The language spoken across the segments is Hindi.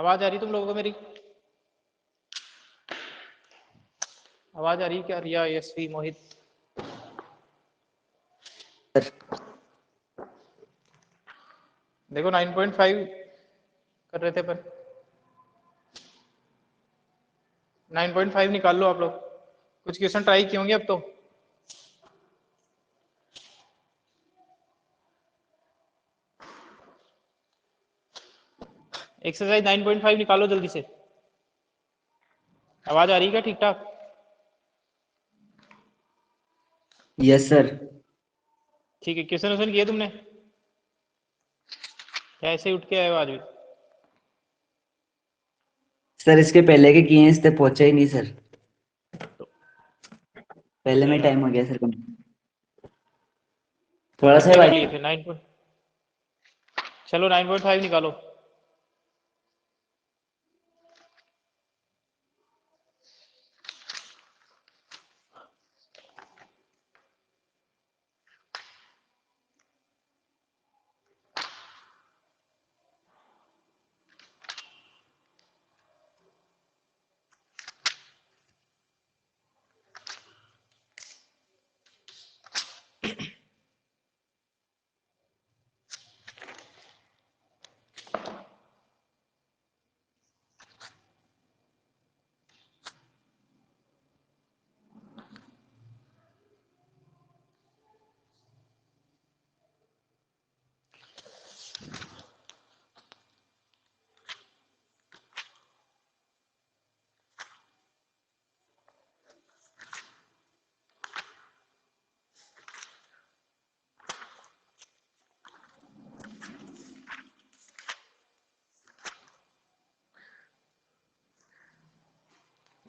आवाज आ रही तुम लोगों को मेरी? आवाज आ रही क्या? रिया, यशवी, मोहित? देखो 9.5 कर रहे थे पर 9.5 निकाल लो आप लोग। कुछ क्वेश्चन ट्राई किए होंगे अब तो। एक्सरसाइज 9.5 निकालो जल्दी से। आवाज आ रही है क्या ठीक ठाक? Yes sir. ठीक है, क्वेश्चन वोश्चन किए तुमने? क्या ऐसे ही उठ के आए हो आज भी? सर इसके पहले के किए हैं, इस तक पहुंचे ही नहीं सर। पहले में टाइम हो गया सर कम। थोड़ा सा कितने कर भाई। लिए थे? 9 चलो 9.5 निकालो।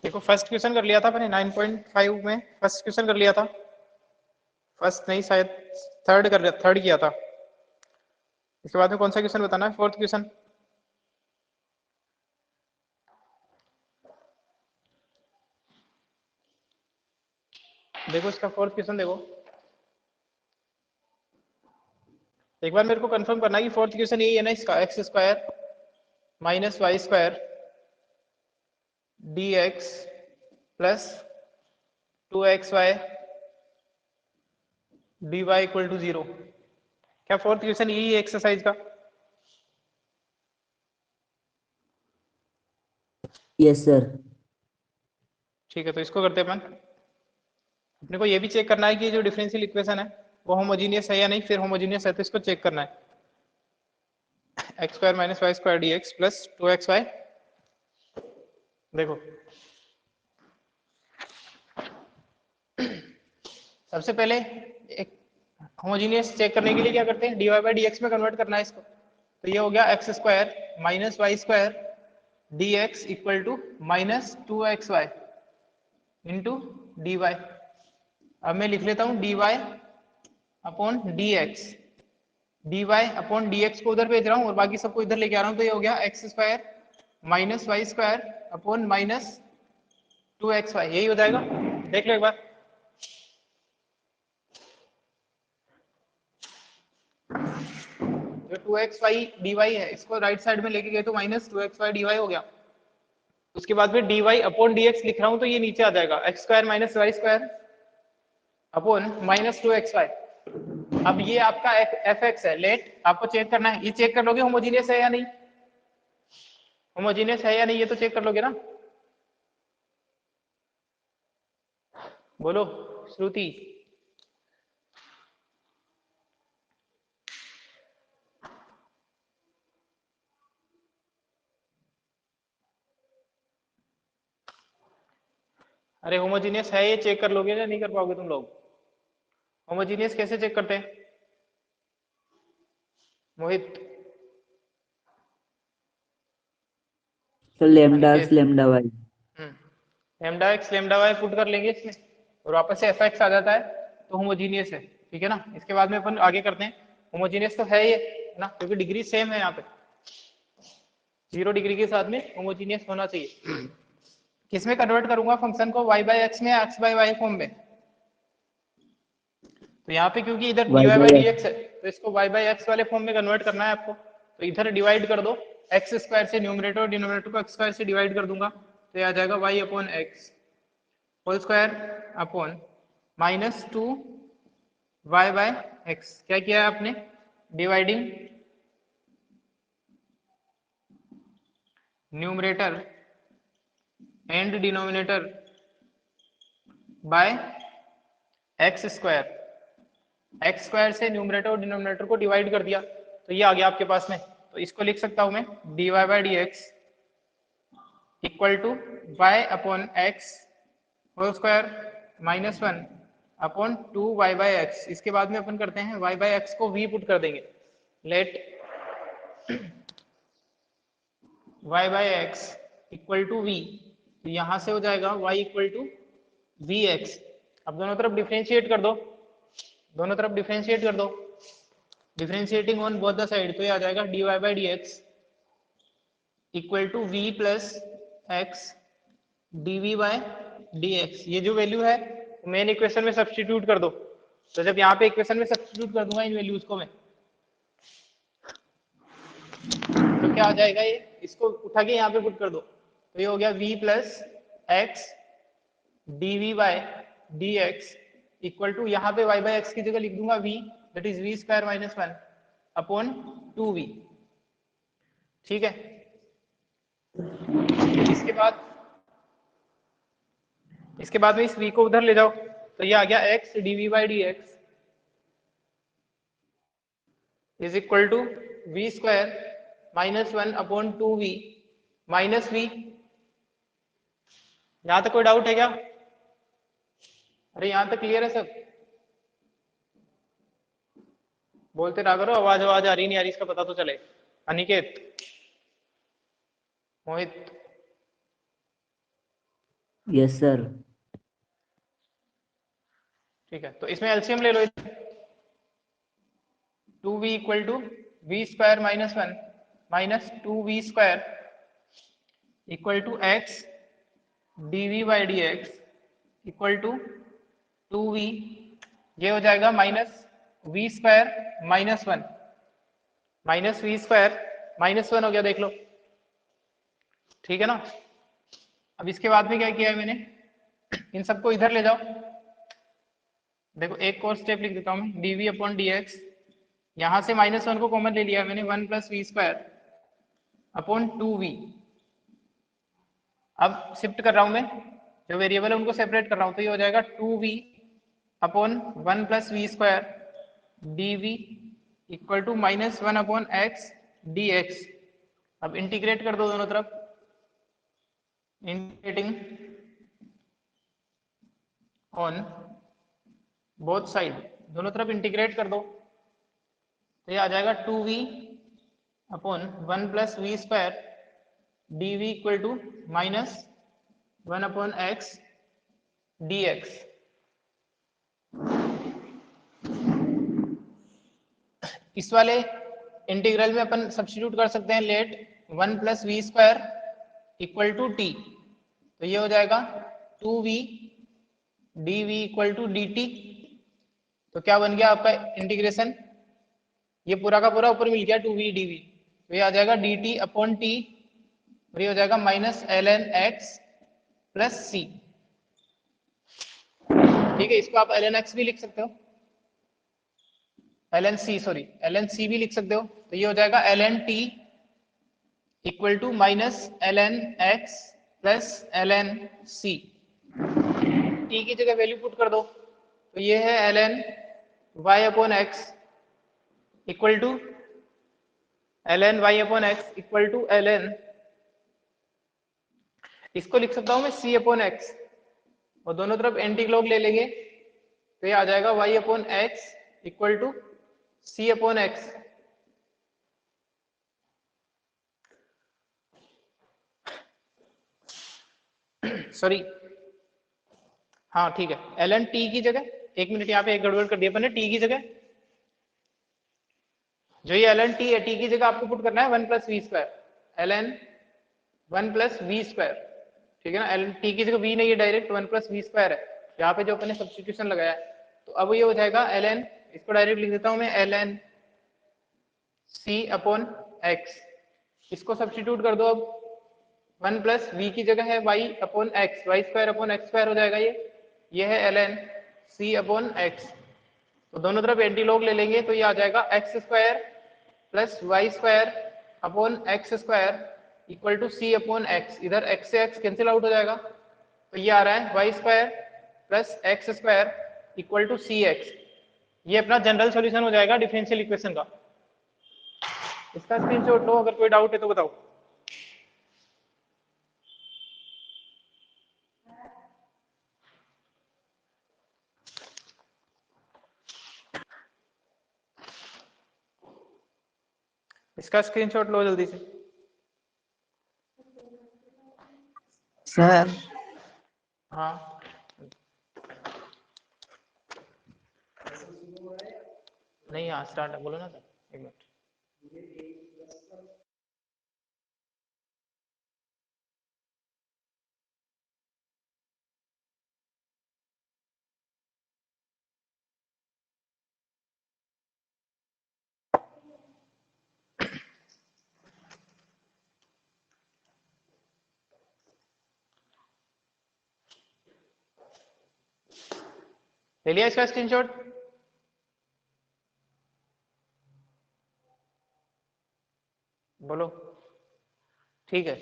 देखो फर्स्ट क्वेश्चन कर लिया था मैंने 9.5 में। फर्स्ट क्वेश्चन कर लिया था। फर्स्ट नहीं, शायद थर्ड किया था। इसके बाद में कौन सा क्वेश्चन बताना है? Fourth question. देखो इसका फोर्थ क्वेश्चन देखो। एक बार मेरे को कंफर्म करना है कि फोर्थ क्वेश्चन यही है ना इसका। X square minus y square d x plus 2xy dy equal to 0। क्या फोर्थ क्वेश्चन यही है एक्सरसाइज का? Yes sir. ठीक है, तो इसको करते हैं अपन। अपने को ये भी चेक करना है कि जो डिफरेंशियल इक्वेशन है वो होमोजीनियस है या नहीं। फिर होमोजीनियस है तो इसको चेक करना है। X square minus y square d x plus 2xy। देखो सबसे पहले एक होमोजीनियस चेक करने के लिए क्या करते हैं? D y by d x में कन्वर्ट करना है इसको। तो ये हो गया x square minus y square d x equal to minus 2xy into d y. अब मैं लिख लेता हूँ d y upon d x. D y upon d x को उधर भेज रहा हूँ और बाकी सबको इधर लेके आ रहा हूँ। तो ये हो गया x square minus y square upon minus 2xy। यही हो जाएगा। देख लो एक बार। जो 2xy dy है इसको राइट साइड में लेके गए तो माइनस 2xy dy हो गया। उसके बाद में dy अपॉन dx लिख रहा हूं तो ये नीचे आ जाएगा x square minus y square upon minus 2xy। अब ये आपका एफ एक्स है। लेट आपको चेक करना है। ये चेक कर लोगे होमोजीनियस है या नहीं। होमोजीनियस है या नहीं ये तो चेक कर लोगे ना। बोलो श्रुति। अरे होमोजीनियस है ये चेक कर लोगे या नहीं कर पाओगे तुम लोग? होमोजीनियस कैसे चेक करते हैं Mohit? Sir lambda x Aniket? Lambda y. Lambda x lambda y put कर लेंगे इसमें और वापस से एफ एक्स आ जाता है तो होमोजीनियस है। ठीक है ना। इसके बाद में अपन आगे करते हैं। होमोजीनियस तो है ये ना, क्योंकि डिग्री सेम है यहाँ पे। 0 डिग्री के साथ में होमोजीनियस होना चाहिए। किसमें कन्वर्ट करूंगा फंक्शन को? y बाई एक्स में, एक्स बाई वाई फॉर्म में। तो यहाँ पे क्योंकि इधर dy y by by d x. X है तो इसको y बाई एक्स वाले फॉर्म में कन्वर्ट करना है आपको। तो इधर डिवाइड कर दो एक्स स्क्वायर से न्यूमरेटर और डिनोमिनेटर को एक्स स्क्वायर से डिवाइड कर दूंगा तो ये आ जाएगा y upon x whole square upon minus 2 y by x. क्या किया है आपने, dividing numerator and denominator by x square. X square से न्यूमरेटर और डिनोमिनेटर को डिवाइड कर दिया तो ये आ गया आपके पास में। तो इसको लिख सकता हूं मैं dy by d x equal to y upon x whole square minus 1 upon 2 y by x. इसके बाद में अपन करते हैं वाई बाई एक्स को v पुट कर देंगे। Let y by x equal to v, तो यहां से हो जाएगा y equal to v x. अब दोनों तरफ डिफरेंशिएट कर दो, दोनों तरफ डिफरेंशिएट कर दो, differentiating on both the side तो ये आ जाएगा dy by d x equal to v plus x dv by dx। ये जो वैल्यू है मेन इक्वेशन में सब्स्टिट्यूट कर दो। तो जब यहाँ पे इक्वेशन में सब्स्टिट्यूट कर दूंगा इन वैल्यूज को मैं, तो क्या आ जाएगा, ये इसको उठा के यहाँ पे पुट कर दो तो ये हो गया v plus x dv by dx equal to यहाँ पे y बाय एक्स की जगह लिख दूंगा v, that is v square minus 1 upon 2v। ठीक है, इसके बाद में इस v को उधर ले जाओ तो ये आ गया x dv by d x is equal to v square minus 1 upon 2v minus v। यहां तक कोई डाउट है क्या? अरे यहां तक क्लियर है सब? बोलते रहा करो, आवाज आवाज आ रही नहीं आ रही इसका पता तो चले। Aniket, Mohit, yes sir. ठीक है, तो इसमें एलसीएम ले लो। 2v equal to v square minus 1 minus 2v square equal to x dv by d x equal to 2v, ये हो जाएगा minus v square minus 1 minus v square minus 1 हो गया, देख लो। ठीक है ना। अब इसके बाद में क्या किया है मैंने, इन सबको इधर ले जाओ। देखो एक और स्टेप लिख देता हूं मैं, dv अपॉन dx, यहां से माइनस 1 को कॉमन ले लिया मैंने, 1 plus v square upon 2v। अब शिफ्ट कर रहा हूं मैं, जो वेरिएबल है उनको सेपरेट कर रहा हूं तो ये हो जाएगा 2v upon 1 plus v square dv equal to minus 1 upon x dx। अब इंटीग्रेट कर दो दोनों तरफ, इंटीग्रेटिंग ऑन बोथ साइड, दोनों तरफ इंटीग्रेट कर दो तो ये आ जाएगा 2v upon 1 plus v square dv equal to minus 1 upon x dx। इस वाले इंटीग्रल में अपन सब्स्टिट्यूट कर सकते हैं, let 1 plus v square equal to t, तो ये हो जाएगा 2v dv equal to dt। तो क्या बन गया आपका इंटीग्रेशन, ये पूरा का पूरा ऊपर मिल गया 2v dv, तो ये आ जाएगा dt अपॉन t और ये हो जाएगा माइनस ln x प्लस सी। ठीक है, इसको आप ln x भी लिख सकते हो, ln c sorry ln c भी लिख सकते हो, तो ये हो जाएगा ln t equal to minus ln x plus ln c। t की जगह वैल्यू पुट कर दो तो ये है ln y upon x equal to ln y upon x equal to ln, इसको लिख सकता हूं मैं c अपॉन x और दोनों तरफ एंटी क्लॉक ले लेंगे तो ये आ जाएगा y upon x equal to c upon x। Sorry, हाँ ठीक है, ln t की जगह, एक मिनट यहाँ पे एक गड़बड़ कर दिया अपन ने, t की जगह जो ये ln t है, t की जगह आपको पुट करना है 1 plus v square ln 1 plus v square. ठीक है ना, ln t की जगह v नहीं है, डायरेक्ट 1 प्लस वी स्क्वायर है, यहाँ पे जो अपन ने सब्स्टिट्यूशन लगाया है। तो अब ये हो जाएगा ln, इसको डायरेक्ट लिख देता हूं मैं ln c अपॉन x इसको सब्स्टिट्यूट कर दो अब, 1 प्लस वी की जगह है y upon x, y square upon x square हो जाएगा ये है ln c अपॉन एक्स। तो दोनों तरफ एंटी लॉग ले लेंगे तो ये आ जाएगा x square plus y square upon x square equal to c upon x. इधर एक्स से एक्स कैंसिल आउट हो जाएगा तो ये आ रहा है y square plus x square equal to c x. ये अपना जनरल सॉल्यूशन हो जाएगा डिफरेंशियल इक्वेशन का। इसका स्क्रीनशॉट लो, अगर कोई डाउट है तो बताओ। इसका स्क्रीनशॉट लो जल्दी से। सर हाँ नहीं, हाँ स्टार्ट बोलो ना सर, एक मिनट। ले लिया इसका स्क्रीनशॉट? बोलो। ठीक है,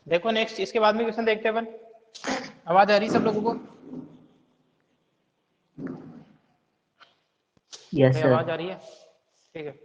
देखो नेक्स्ट इसके बाद में क्वेश्चन देखते हैं अपन। आवाज आ रही सब लोगों को? यस भाई सर। आवाज आ रही है? ठीक है।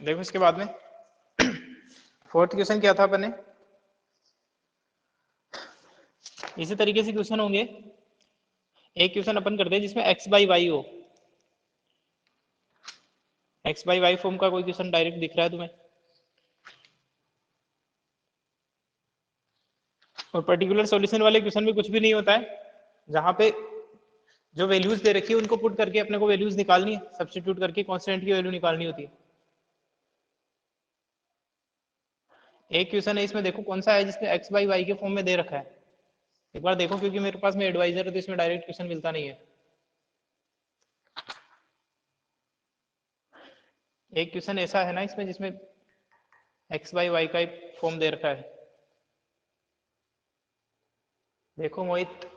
देखो इसके बाद में फोर्थ क्वेश्चन क्या था अपन ने, इसी तरीके से क्वेश्चन होंगे। एक क्वेश्चन अपन करते हैं जिसमें x बाई वाई हो, x बाई वाई फॉर्म का कोई क्वेश्चन डायरेक्ट दिख रहा है तुम्हें? और पर्टिकुलर सॉल्यूशन वाले क्वेश्चन में कुछ भी नहीं होता है, जहां पे जो वैल्यूज दे रखी है उनको पुट करके अपने को वैल्यूज निकालनी है, सब्स्टिट्यूट करके कांस्टेंट की वैल्यू निकालनी होती है। एक क्वेश्चन है इसमें, देखो कौन सा है जिसमें x बाई वाई के फॉर्म में दे रखा है, एक बार देखो, क्योंकि मेरे पास में एडवाइजर है तो इसमें डायरेक्ट क्वेश्चन मिलता नहीं है। एक क्वेश्चन ऐसा है ना इसमें जिसमें x बाई वाई का एक फॉर्म दे रखा है। देखो मोहित,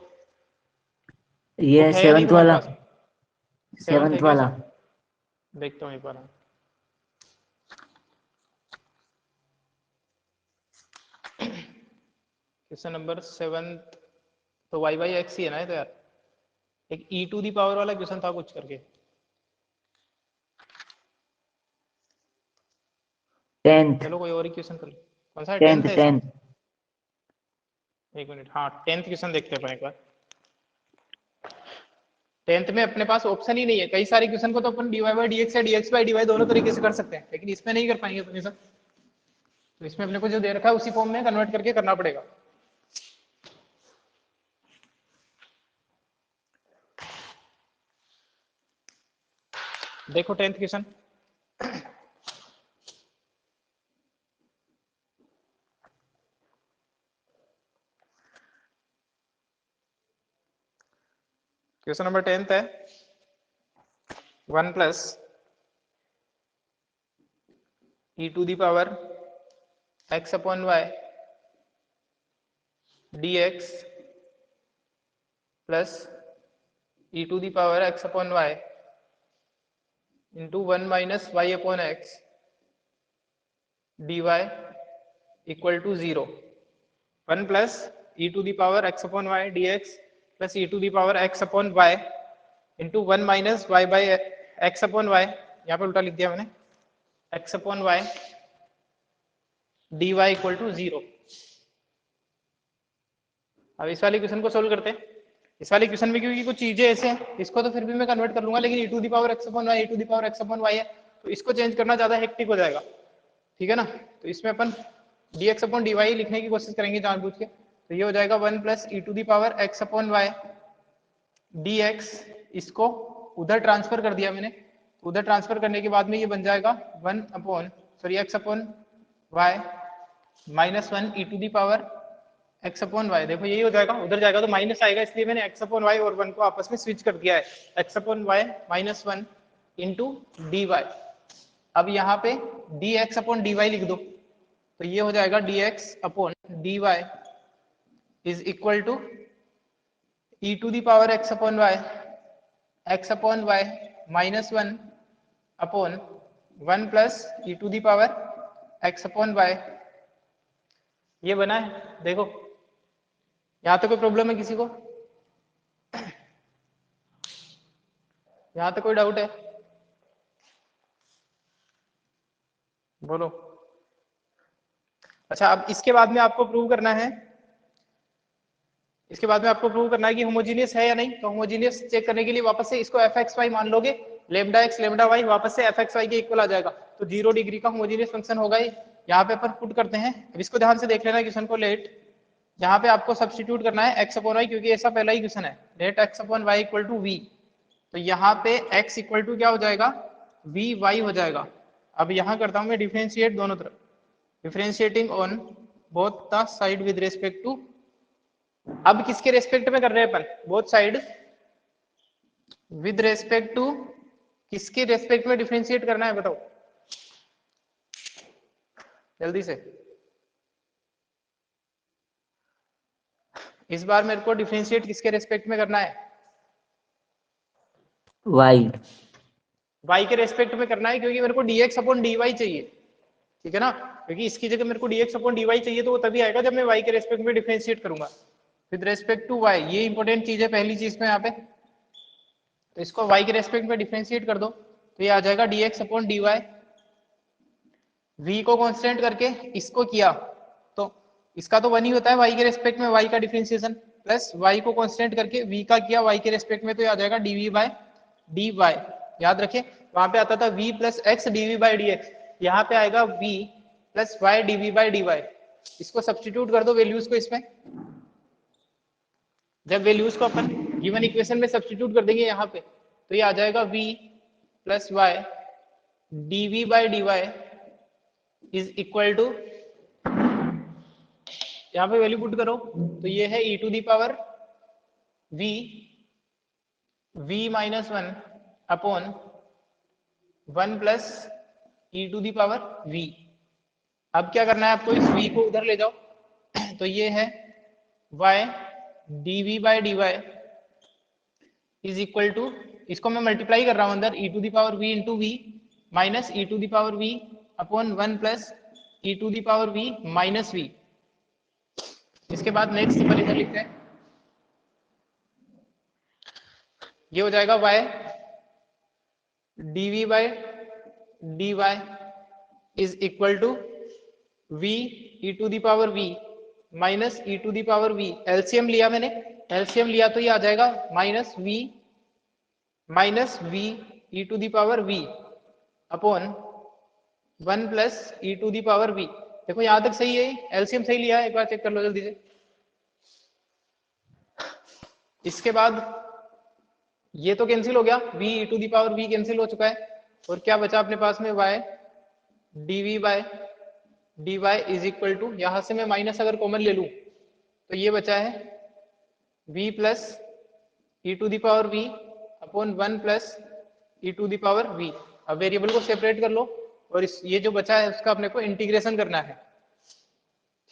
ये बुक है या नहीं सेवंथ तुम्हारे वाला, पास? सेवंथ है सेवंथ क्या वाला। इसमें? देखता हूँ एक बार। क्वेश्चन नंबर 7 तो वाई बाई एक्स ही है ना ये तो यार। एक ई टू दी पावर वाला क्वेश्चन था कुछ करके। टेंथ चलो कोई और ही क्वेश्चन कर लो। कौन सा है? टेंथ 10th है इसमें? टेंथ। एक मिनट, हाँ 10th क्वेश्चन देखते हैं अपन एक बार। 10th में अपने पास ऑप्शन ही नहीं है, कई सारे क्वेश्चन को तो अपन dy बाई dx या dx बाई dy दोनों तरीके से कर सकते हैं, लेकिन इसमें नहीं कर पाएंगे अपन ये सब। तो इसमें अपने को जो दे रखा है उसी फॉर्म में कन्वर्ट करके करना पड़ेगा। देखो 10th question, question number 10th है 1 plus e to the power x upon y dx plus e to the power x upon y into 1 minus y upon x dy equal to 0। 1 plus e to the power x upon y dx plus e to the power x upon y into 1 minus y by x upon y, यहाँ पे उल्टा लिख दिया मैंने, x upon y dy equal to 0। अब इस वाले क्वेश्चन को सोल्व करते हैं। इस वाले क्वेश्चन में क्योंकि कुछ चीजें ऐसे हैं, इसको तो फिर भी मैं कन्वर्ट कर लूंगा, लेकिन e to the power x upon y e to the power x upon y है, तो इसको चेंज करना ज्यादा हेक्टिक हो जाएगा, ठीक है ना। तो इसमें अपन dx अपॉन dy लिखने की कोशिश करेंगे जानबूझ के। तो ये हो जाएगा 1 plus e to the power x upon y dx, इसको उधर ट्रांसफर कर दिया मैंने, उधर ट्रांसफर करने के बाद में ये बन जाएगा 1 upon x upon y minus 1 e to the power x upon y। देखो यही हो जाएगा, उधर जाएगा तो माइनस आएगा, इसलिए मैंने x अपॉन y और 1 को आपस में स्विच कर दिया है, x upon y minus 1 into d y. अब यहाँ पे dx अपॉन dy लिख दो, तो ये हो जाएगा dx upon dy is equal to e to the power x upon y minus 1 upon 1 plus e to the power x upon y। ये बना है, देखो यहाँ तो कोई प्रॉब्लम है किसी को, यहाँ तो कोई डाउट है, बोलो। अच्छा, अब इसके बाद में आपको प्रूव करना है, इसके बाद में आपको प्रूव करना है कि होमोजीनियस है या नहीं। तो होमोजीनियस चेक करने के लिए वापस से इसको fxy मान लोगे, लेमडा x लेमडा y वापस से fxy के इक्वल आ जाएगा, तो 0 डिग्री का होमोजीनियस फंक्शन होगा। यहाँ पे अपन पुट करते हैं, अब इसको ध्यान से देख लेना क्वेश्चन को। लेट यहाँ पे आपको सब्स्टिट्यूट करना है x अपॉन y, क्योंकि ऐसा पहला ही क्वेश्चन है, let x upon y equal to v। तो यहाँ पे x इक्वल टू क्या हो जाएगा, v y हो जाएगा। अब यहाँ करता हूँ मैं डिफरेंशिएट दोनों तरफ, differentiating on both the side with respect to, अब किसके रेस्पेक्ट में कर रहे हैं अपन, both side with respect to, किसके रेस्पेक्ट में डिफरेंशिएट करना है बताओ जल्दी से। इस बार मेरे को डिफरेंशिएट किसके रेस्पेक्ट में करना है, y के रेस्पेक्ट में करना है, क्योंकि मेरे को dx अपॉन dy चाहिए, ठीक है ना। क्योंकि इसकी जगह मेरे को dx अपॉन dy चाहिए, तो वो तभी आएगा जब मैं y के रेस्पेक्ट में डिफरेंशिएट करूंगा विद रेस्पेक्ट टू y। ये इंपॉर्टेंट चीज है पहली चीज में यहाँ पे। तो इसको y के रेस्पेक्ट में डिफरेंशिएट कर दो, तो ये आ जाएगा dx अपॉन dy। v को कांस्टेंट करके इसको किया तो इसका तो 1 ही होता है y के रेस्पेक्ट में y का डिफरेंशिएशन, प्लस y को कांस्टेंट करके v का किया y के रेस्पेक्ट में, तो ये आ जाएगा dv बाय dy। याद रखें वहां पे आता था v plus x dv by dx, यहाँ पे आएगा v plus y dv by dy। इसको सब्स्टिट्यूट कर दो वैल्यूज को इसमें, जब वैल्यूज को अपन गिवन इक्वेशन में सब्स्टिट्यूट कर देंगे यहाँ पे, तो ये आ जाएगा v plus y dv by dy is equal to, यहाँ पे वैल्यू पुट करो, तो ये है e to the power v minus 1 upon 1 plus e to the power v। अब क्या करना है आपको, इस v को उधर ले जाओ, तो ये है y dv by dy is equal to, इसको मैं मल्टीप्लाई कर रहा हूं अंदर, e to the power v into v minus e to the power v upon 1 plus e to the power v minus v। इसके बाद नेक्स्ट सिंपल इधर लिखते हैं, ये हो जाएगा y dv by dy is equal to v e to the power v minus e to the power v, LCM लिया मैंने, एलसीएम लिया तो ये आ जाएगा minus v e to the power v upon 1 plus e to the power v. देखो यहां तक सही है, एलसीएम सही लिया है, एक बार चेक कर लो जल्दी से। इसके बाद ये तो कैंसिल हो गया, v e to the power v cancel हो चुका है, और क्या बचा अपने पास में y dv by dy is equal to, यहां से मैं माइनस अगर कॉमन ले लूं तो ये बचा है v plus e to the power v upon 1 plus e to the power v। अब वेरिएबल को सेपरेट कर लो और ये जो बचा है उसका अपने को इंटीग्रेशन करना है,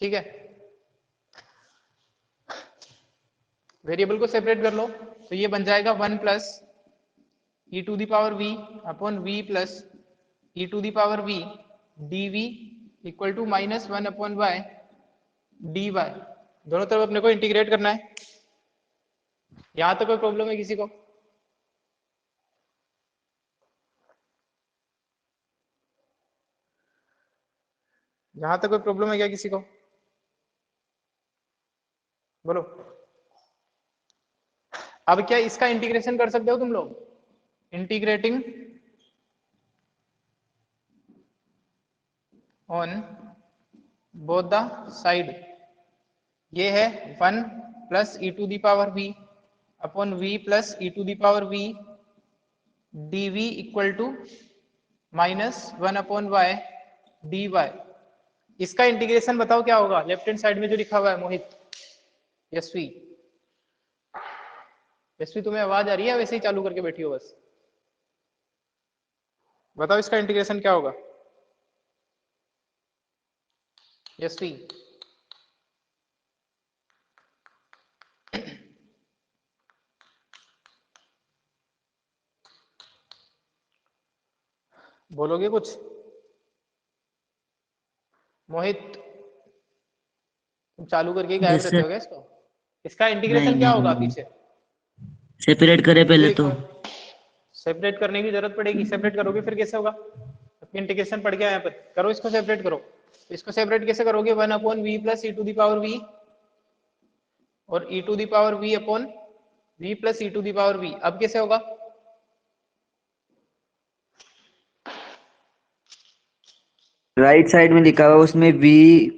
ठीक है। वेरिएबल को सेपरेट कर लो तो ये बन जाएगा 1 plus e to the power v upon v plus e to the power v dv equal to minus 1 upon y dy। दोनों तरफ अपने को इंटीग्रेट करना है। यहां तक कोई प्रॉब्लम है किसी को? यहां तक कोई प्रॉब्लम है क्या किसी को? बोलो। अब क्या इसका इंटीग्रेशन कर सकते हो तुम लोग? Integrating on both the side, ये है 1 plus e to the power v upon v plus e to the power v dv equal to minus 1 upon y dy। इसका इंटीग्रेशन बताओ क्या होगा? लेफ्ट हैंड साइड में जो लिखा हुआ है मोहित, यशवी, यशवी तुम्हें आवाज आ रही है वैसे ही चालू करके बैठी हो बस? बताओ इसका इंटीग्रेशन क्या होगा यशवी? बोलोगे कुछ? मोहित तुम चालू करके गायब रहते हो क्या इसको? इसका इंटीग्रेशन क्या होगा पीछे? सेपरेट करे पहले तो। सेपरेट करने की जरूरत पड़ेगी, सेपरेट करोगे फिर कैसे होगा? इंटीग्रेशन पड़ गया यहाँ पर, करो इसको सेपरेट करो। इसको सेपरेट कैसे करोगे? 1 upon v plus e to the power v और e to the power v upon v plus e to the power v. अब कैसे होगा? राइट साइड में लिखा हुआ उसमें v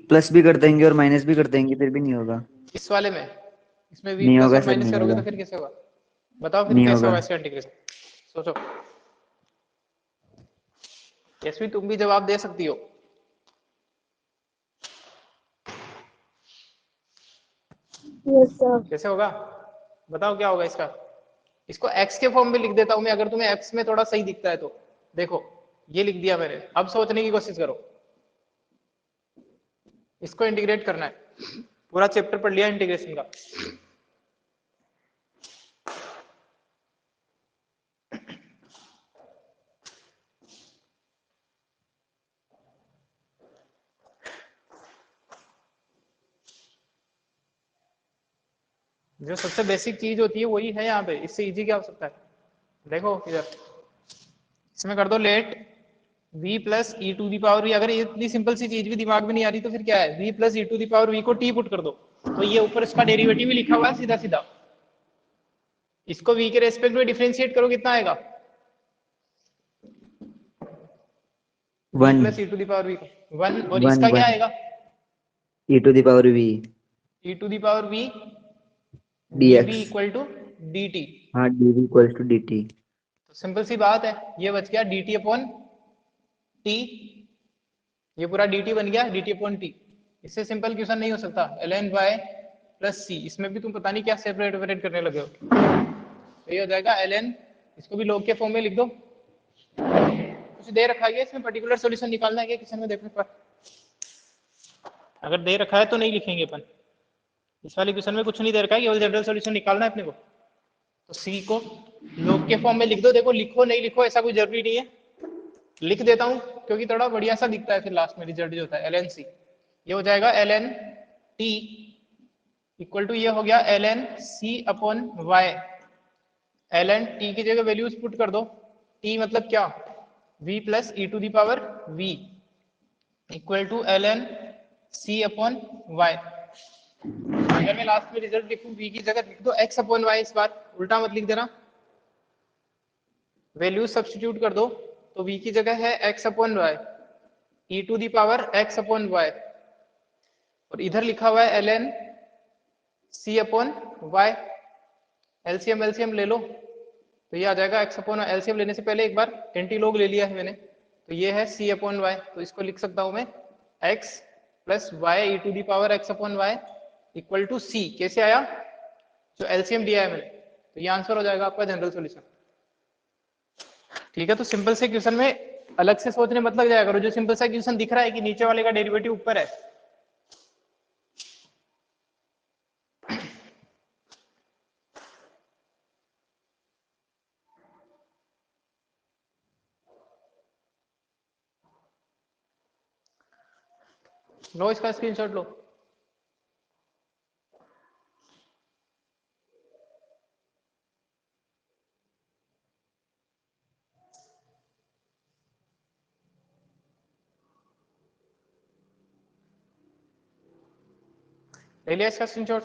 प्लस भी कर देंगे और माइनस भी कर देंगे, फिर भी नहीं होगा। इस वाले में इसमें v नहीं प्लस होगा और सर, माइनस नहीं करोगे होगा। तो फिर कैसे होगा? बताओ फिर नहीं कैसे होगा। होगा इसका इंटीग्रेशन? सोचो। यशवी तुम भी जवाब दे सकती हो। Yes sir. कैसे होगा बताओ क्या होगा इसका? इसको x के फॉर्म में लिख देता हूं मैं, अगर तुम्हें x में थोड़ा सही दिखता है तो। देखो ये लिख दिया मैंने, अब सोचने की कोशिश करो। इसको इंटीग्रेट करना है, पूरा चैप्टर पढ़ लिया इंटीग्रेशन का। जो सबसे बेसिक चीज होती है वही है यहाँ पे, इससे इजी क्या हो सकता है? देखो इधर इसमें कर दो let v plus e to the power v. अगर ये इतनी सिंपल सी चीज भी दिमाग में नहीं आ रही तो फिर क्या है? v plus e to the power v को t पुट कर दो तो ये ऊपर इसका डेरिवेटिव भी लिखा हुआ है सीधा सीधा। इसको v के रेस्पेक्ट में डिफरेंशिएट करो, कितना आएगा? 1 plus e to the power v को 1, और इसका क्या आएगा? e to the power v e to the power v dx। dv equal to dt। हाँ, dv इक्वल टू dt। तो सिंपल सी बात है, ये बच गया dt अपॉन t, ये पूरा dt बन गया dt अपॉन t। इससे सिंपल क्वेश्चन नहीं हो सकता। ln y प्लस c, इसमें भी तुम पता नहीं क्या सेपरेट वेपरेट करने लगे हो। तो ये हो जाएगा ln, इसको भी log के फॉर्म में लिख दो। कुछ दे रखा है इसमें पर्टिकुलर सॉल्यूशन निकालना है क्या क्वेश्चन में? देखने पर अगर दे रखा है तो नहीं लिखेंगे अपन। इस वाले क्वेश्चन में कुछ नहीं दे रखा है, केवल जनरल सॉल्यूशन निकालना है अपने को। तो सी को log के फॉर्म में लिख दो। देखो लिखो नहीं लिखो ऐसा कोई जरूरी नहीं है, लिख देता हूं क्योंकि थोड़ा बढ़िया सा दिखता है फिर लास्ट में रिजल्ट जो होता है। ln c ये हो जाएगा ln t इक्वल टू, ये हो गया ln c upon y। ln t की जगह वैल्यूज पुट कर दो। t मतलब क्या? v plus e to the power v equal to ln c upon y। अगर मैं लास्ट में रिजल्ट लिखूं v की जगह लिख दो x अपॉन y, इस बार उल्टा मत लिख देना, वैल्यू सब्स्टिट्यूट कर दो, तो v की जगह है x upon y, e to the power x upon y, और इधर लिखा हुआ है ln c upon y. LCM LCM ले लो तो ये आ जाएगा x अपॉन, एलसीएम लेने से पहले एक बार एंटी लॉग ले लिया है मैंने, तो ये है c अपॉन वाई, तो इसको लिख सकता हूं मैं x plus y e to the power x upon y equal to c। कैसे आया? जो एलसीएम दिया है मैंने, तो ये आंसर हो जाएगा आपका जनरल सॉल्यूशन। ठीक है, तो सिंपल से क्वेश्चन में अलग से सोचने मत लग जाया करो, जो सिंपल सा क्वेश्चन दिख रहा है कि नीचे वाले का डेरिवेटिव ऊपर है, लो इसका स्क्रीनशॉट लो। ले लिया इसका स्क्रीनशॉट?